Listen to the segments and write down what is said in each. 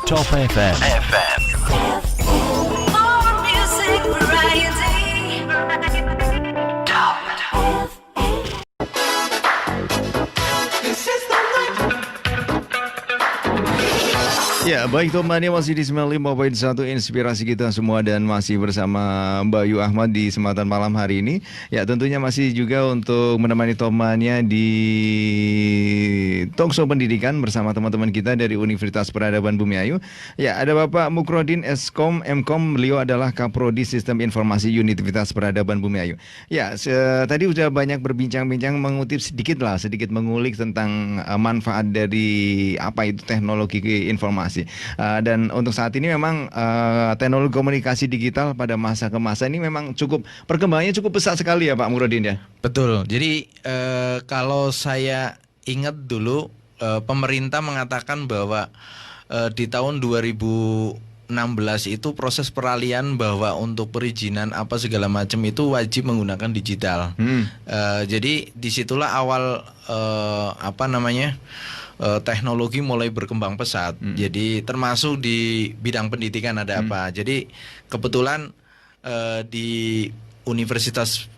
Top FM. More music variety. Top. Ya, baik teman-teman, masih di 95.1 inspirasi kita semua dan masih bersama Mbak Yu Ahmad di kesempatan malam hari ini. Ya, tentunya masih juga untuk menemani temannya di Talkshow Pendidikan bersama teman-teman kita dari Universitas Peradaban Bumiayu. Ya, ada Bapak Mukrodin Eskom Mkom, beliau adalah Kaprodi Sistem Informasi Universitas Peradaban Bumiayu. Ya, tadi sudah banyak berbincang-bincang, mengutip sedikit mengulik tentang manfaat dari apa itu teknologi informasi. Dan untuk saat ini memang teknologi komunikasi digital pada masa ke masa ini memang perkembangannya cukup pesat sekali ya Pak Mukrodin ya. Betul. Jadi kalau saya ingat dulu pemerintah mengatakan bahwa di tahun 2016 itu proses peralihan bahwa untuk perizinan apa segala macam itu wajib menggunakan digital. Jadi disitulah awal teknologi mulai berkembang pesat. Jadi termasuk di bidang pendidikan ada apa. Jadi kebetulan di Universitas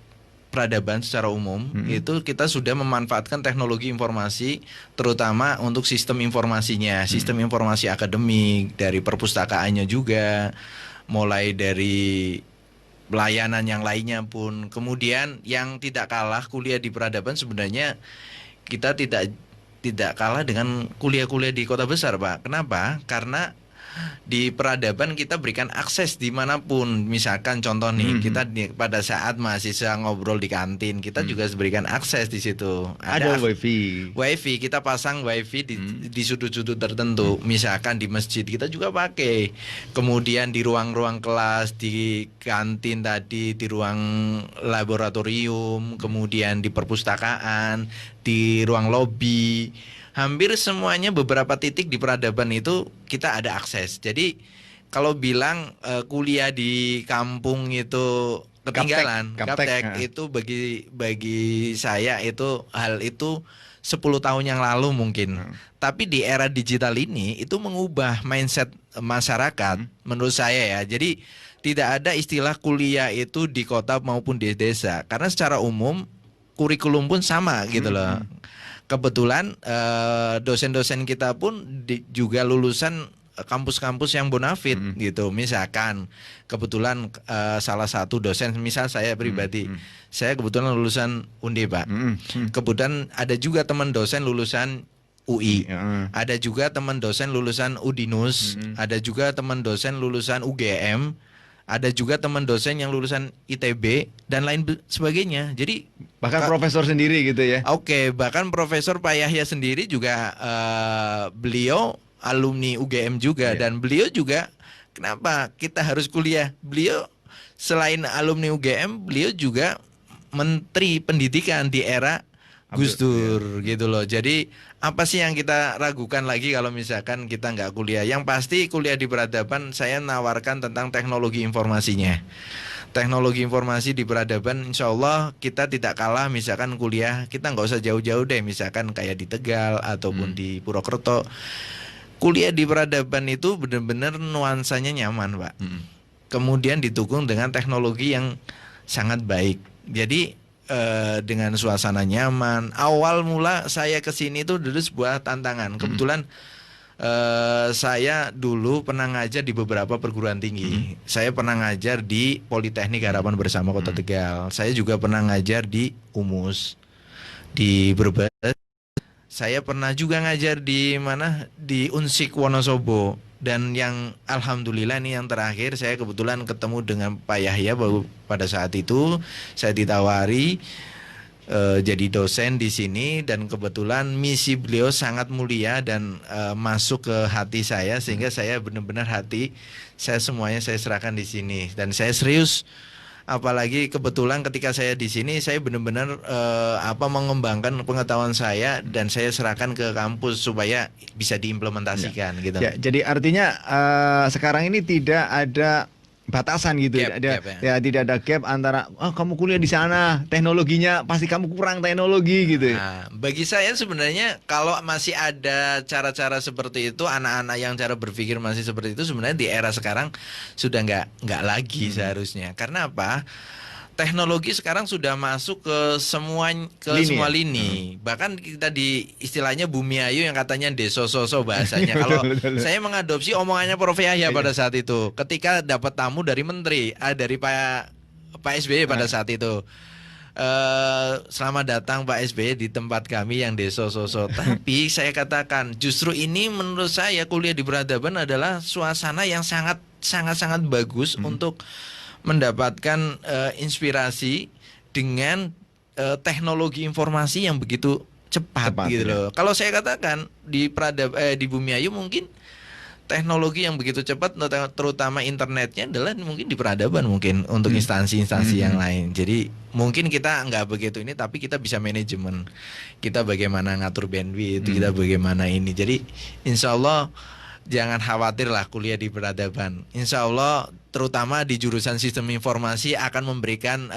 Peradaban secara umum itu kita sudah memanfaatkan teknologi informasi terutama untuk sistem informasinya, sistem informasi akademik, dari perpustakaannya juga, mulai dari pelayanan yang lainnya pun. Kemudian yang tidak kalah kuliah di peradaban sebenarnya kita tidak kalah dengan kuliah-kuliah di kota besar, Pak. Kenapa? Karena di peradaban kita berikan akses dimanapun. Misalkan contoh nih, kita pada saat mahasiswa ngobrol di kantin, kita juga berikan akses di situ. Ada wifi. Wifi, kita pasang wifi di sudut-sudut tertentu. Misalkan di masjid kita juga pakai. Kemudian di ruang-ruang kelas, di kantin tadi, di ruang laboratorium, kemudian di perpustakaan, di ruang lobi. Hampir semuanya beberapa titik di peradaban itu kita ada akses. Jadi kalau bilang kuliah di kampung itu ketinggalan, gaptek itu bagi saya itu hal itu 10 tahun yang lalu mungkin. Tapi di era digital ini itu mengubah mindset masyarakat menurut saya ya. Jadi tidak ada istilah kuliah itu di kota maupun di desa, karena secara umum kurikulum pun sama gitu loh. Kebetulan dosen-dosen kita pun juga lulusan kampus-kampus yang bonafit gitu. Misalkan kebetulan salah satu dosen, misal saya pribadi, saya kebetulan lulusan Undi, Pak. Kebetulan ada juga teman dosen lulusan UI, ada juga teman dosen lulusan Udinus, ada juga teman dosen lulusan UGM, ada juga teman dosen yang lulusan ITB dan lain sebagainya. Jadi Bahkan profesor sendiri gitu ya. Oke, bahkan Profesor Pak Yahya sendiri juga beliau alumni UGM juga, dan beliau juga kenapa kita harus kuliah? Beliau selain alumni UGM, beliau juga Menteri Pendidikan di era Gus Dur gitu loh. Jadi apa sih yang kita ragukan lagi kalau misalkan kita nggak kuliah? Yang pasti kuliah di peradaban saya nawarkan tentang teknologi informasinya. Teknologi informasi di peradaban insya Allah kita tidak kalah. Misalkan kuliah kita nggak usah jauh-jauh deh, misalkan kayak di Tegal ataupun di Purwokerto. Kuliah di peradaban itu benar-benar nuansanya nyaman, Pak. Kemudian didukung dengan teknologi yang sangat baik. Jadi dengan suasana nyaman. Awal mula saya kesini itu dulu sebuah tantangan. Kebetulan saya dulu pernah ngajar di beberapa perguruan tinggi. Saya pernah ngajar di Politeknik Harapan Bersama Kota Tegal. Saya juga pernah ngajar di UMUS di Brebes. Saya pernah juga ngajar di mana, di Unsik Wonosobo. Dan yang alhamdulillah ini yang terakhir, saya kebetulan ketemu dengan Pak Yahya pada saat itu. Saya ditawari jadi dosen di sini, dan kebetulan misi beliau sangat mulia dan masuk ke hati saya, sehingga saya benar-benar saya semuanya saya serahkan di sini, dan saya serius. Apalagi kebetulan ketika saya di sini saya benar-benar mengembangkan pengetahuan saya, dan saya serahkan ke kampus supaya bisa diimplementasikan gitu. Ya, jadi artinya sekarang ini tidak ada batasan gitu. Gap, Ada gap, ya. ya tidak ada gap antara kamu kuliah di sana, teknologinya pasti kamu kurang teknologi gitu. Nah, bagi saya sebenarnya kalau masih ada cara-cara seperti itu, anak-anak yang cara berpikir masih seperti itu, sebenarnya di era sekarang sudah nggak lagi seharusnya. Karena apa? Teknologi sekarang sudah masuk ke semua semua lini. Bahkan kita di istilahnya Bumi Ayu yang katanya deso-soso bahasanya. Kalau saya mengadopsi omongannya Prof Yahya pada saat itu, ketika dapat tamu dari menteri, dari Pak SBY pada saat itu. Selamat datang Pak SBY di tempat kami yang deso-soso. Tapi saya katakan justru ini menurut saya kuliah di peradaban adalah suasana yang sangat bagus untuk mendapatkan inspirasi dengan teknologi informasi yang begitu cepat gitu loh. Kalau saya katakan di di Bumi Ayu mungkin teknologi yang begitu cepat, terutama internetnya adalah mungkin di peradaban mungkin untuk instansi-instansi yang lain. Jadi mungkin kita nggak begitu ini, tapi kita bisa manajemen. Kita bagaimana ngatur bandwidth, kita bagaimana ini. Jadi insya Allah jangan khawatir lah kuliah di peradaban. Insya Allah terutama di jurusan sistem informasi akan memberikan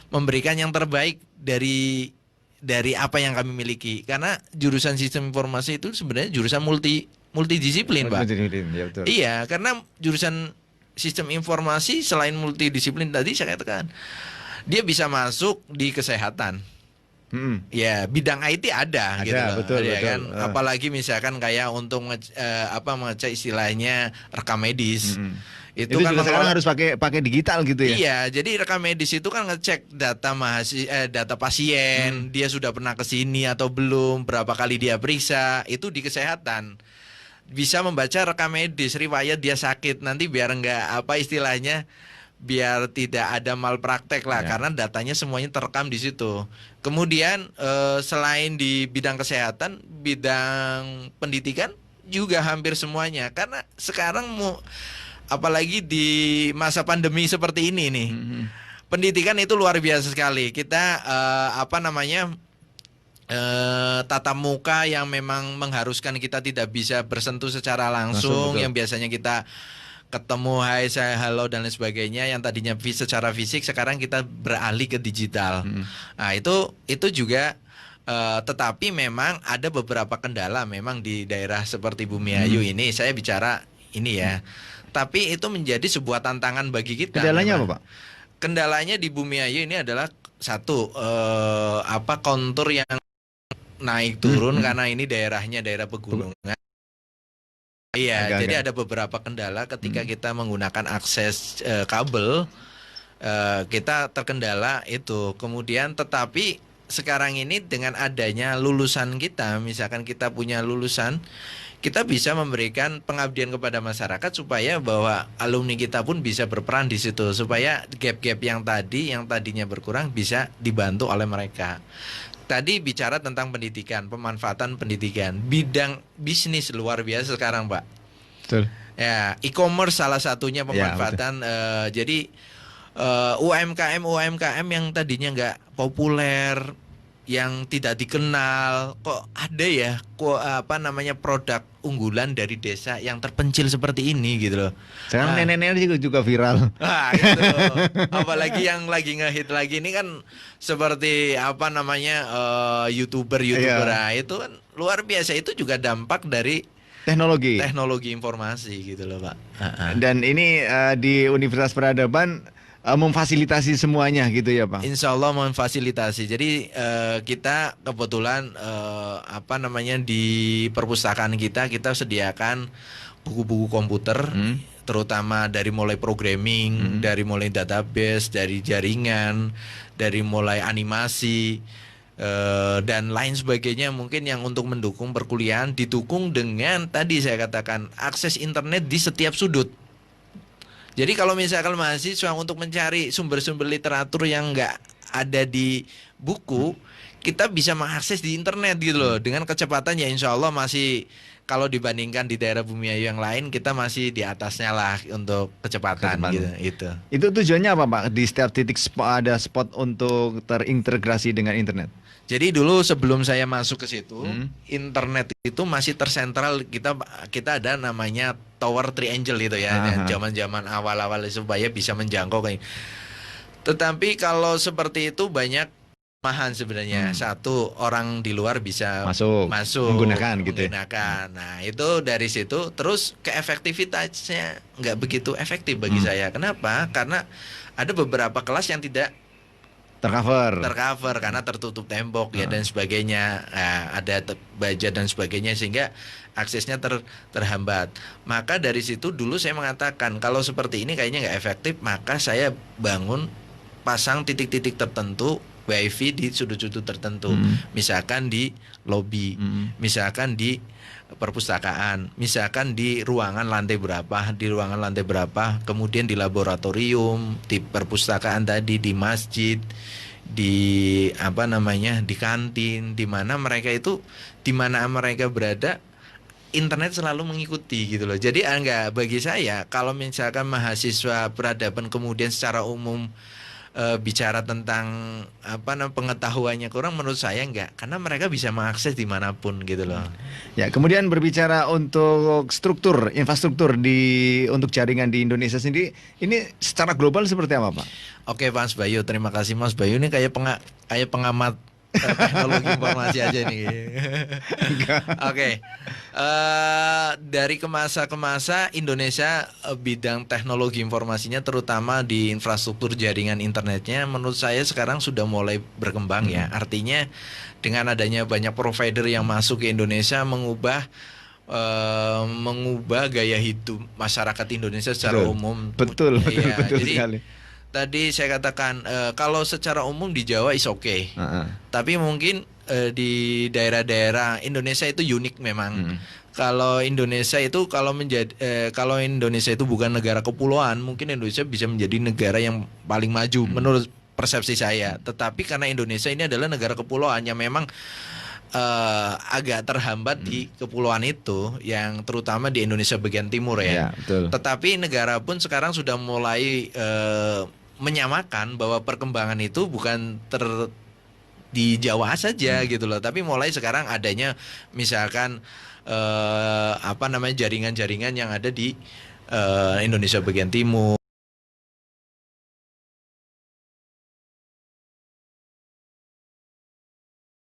memberikan yang terbaik dari apa yang kami miliki. Karena jurusan sistem informasi itu sebenarnya jurusan multidisiplin, Pak. Ya, betul. Iya, karena jurusan sistem informasi selain multidisiplin tadi saya katakan, dia bisa masuk di kesehatan. Ya bidang IT ada gitu loh, betul, ya betul. kan. Apalagi misalkan kayak untuk mengecek istilahnya rekam medis. Itu kan sekarang harus pakai digital gitu ya. Iya, jadi rekam medis itu kan ngecek data pasien, dia sudah pernah ke sini atau belum, berapa kali dia periksa, itu di kesehatan. Bisa membaca rekam medis, riwayat dia sakit, nanti biar enggak biar tidak ada malpraktek lah, karena datanya semuanya terekam di situ. Kemudian selain di bidang kesehatan, bidang pendidikan juga hampir semuanya. Karena sekarang apalagi di masa pandemi seperti ini nih, pendidikan itu luar biasa sekali. Kita tatap muka yang memang mengharuskan kita tidak bisa bersentuh secara langsung, yang biasanya kita ketemu hai saya halo dan lain sebagainya, yang tadinya secara fisik sekarang kita beralih ke digital. Nah itu juga tetapi memang ada beberapa kendala memang di daerah seperti Bumi Ayu ini, saya bicara ini ya, tapi itu menjadi sebuah tantangan bagi kita. Kendalanya memang. apa, Pak? Kendalanya di Bumi Ayu ini adalah satu kontur yang naik turun karena ini daerahnya daerah pegunungan. Iya, jadi ada beberapa kendala ketika kita menggunakan akses kabel, kita terkendala itu. Kemudian tetapi sekarang ini dengan adanya lulusan kita, misalkan kita punya lulusan, kita bisa memberikan pengabdian kepada masyarakat supaya bahwa alumni kita pun bisa berperan di situ, supaya gap-gap yang tadinya berkurang bisa dibantu oleh mereka. Tadi bicara tentang pendidikan, pemanfaatan pendidikan, bidang bisnis luar biasa sekarang, Pak. Betul. Ya, e-commerce salah satunya pemanfaatan. Jadi UMKM yang tadinya nggak populer, yang tidak dikenal, kok ada ya, produk unggulan dari desa yang terpencil seperti ini gitu loh. Sekarang nenek-nenek juga viral. Gitu. Apalagi yang lagi ngehit lagi ini kan seperti YouTuber. Nah, itu kan luar biasa, itu juga dampak dari teknologi informasi gitu loh, Pak. Dan ini di Universitas Peradaban memfasilitasi semuanya gitu ya, Pak. Insya Allah memfasilitasi. Jadi kita kebetulan di perpustakaan kita sediakan buku-buku komputer, terutama dari mulai programming, dari mulai database, dari jaringan, dari mulai animasi, dan lain sebagainya, mungkin yang untuk mendukung perkuliahan, didukung dengan tadi saya katakan akses internet di setiap sudut. Jadi kalau misalkan mahasiswa untuk mencari sumber-sumber literatur yang nggak ada di buku, kita bisa mengakses di internet gitu loh dengan kecepatan ya insya Allah masih kalau dibandingkan di daerah Bumiayu yang lain kita masih di atasnya lah untuk kecepatan gitu itu. Itu tujuannya apa Pak? Di setiap titik ada spot untuk terintegrasi dengan internet. Jadi dulu sebelum saya masuk ke situ, internet itu masih tersentral kita ada namanya tower triangle itu ya, zaman-zaman awal-awal supaya bisa menjangkau kayak. Tetapi kalau seperti itu banyak kelemahan sebenarnya. Satu, orang di luar bisa masuk menggunakan gitu. Nah, itu dari situ terus keefektivitasnya nggak begitu efektif bagi saya. Kenapa? Karena ada beberapa kelas yang tidak tercover karena tertutup tembok ya dan sebagainya. Nah, ada baja dan sebagainya sehingga aksesnya terhambat. Maka dari situ dulu saya mengatakan kalau seperti ini kayaknya nggak efektif, maka saya pasang titik-titik tertentu WiFi di sudut-sudut tertentu, misalkan di lobi, misalkan di perpustakaan, misalkan di ruangan lantai berapa, kemudian di laboratorium, di perpustakaan tadi, di masjid, di di kantin, di mana mereka berada, internet selalu mengikuti gitu loh. Jadi bagi saya kalau misalkan mahasiswa peradaban kemudian secara umum bicara tentang pengetahuannya kurang, menurut saya enggak, karena mereka bisa mengakses dimanapun gitu loh. Ya, kemudian berbicara untuk infrastruktur untuk jaringan di Indonesia sendiri, ini secara global seperti apa Pak? Oke Mas Bayu, terima kasih Mas Bayu, ini kayak pengamat teknologi informasi aja nih. Oke. Dari ke masa Indonesia bidang teknologi informasinya terutama di infrastruktur jaringan internetnya menurut saya sekarang sudah mulai berkembang ya. Artinya dengan adanya banyak provider yang masuk ke Indonesia mengubah gaya hidup masyarakat Indonesia secara umum. Betul jadi, sekali. Tadi saya katakan kalau secara umum di Jawa is okay. Tapi mungkin di daerah-daerah Indonesia itu unik memang. Kalau Indonesia itu kalau Indonesia itu bukan negara kepulauan, mungkin Indonesia bisa menjadi negara yang paling maju menurut persepsi saya. Tetapi karena Indonesia ini adalah negara kepulauan yang memang agak terhambat di kepulauan itu, yang terutama di Indonesia bagian timur ya. Betul. Tetapi negara pun sekarang sudah mulai menyamakan bahwa perkembangan itu bukan di Jawa saja gitu loh, tapi mulai sekarang adanya misalkan jaringan-jaringan yang ada di Indonesia bagian timur.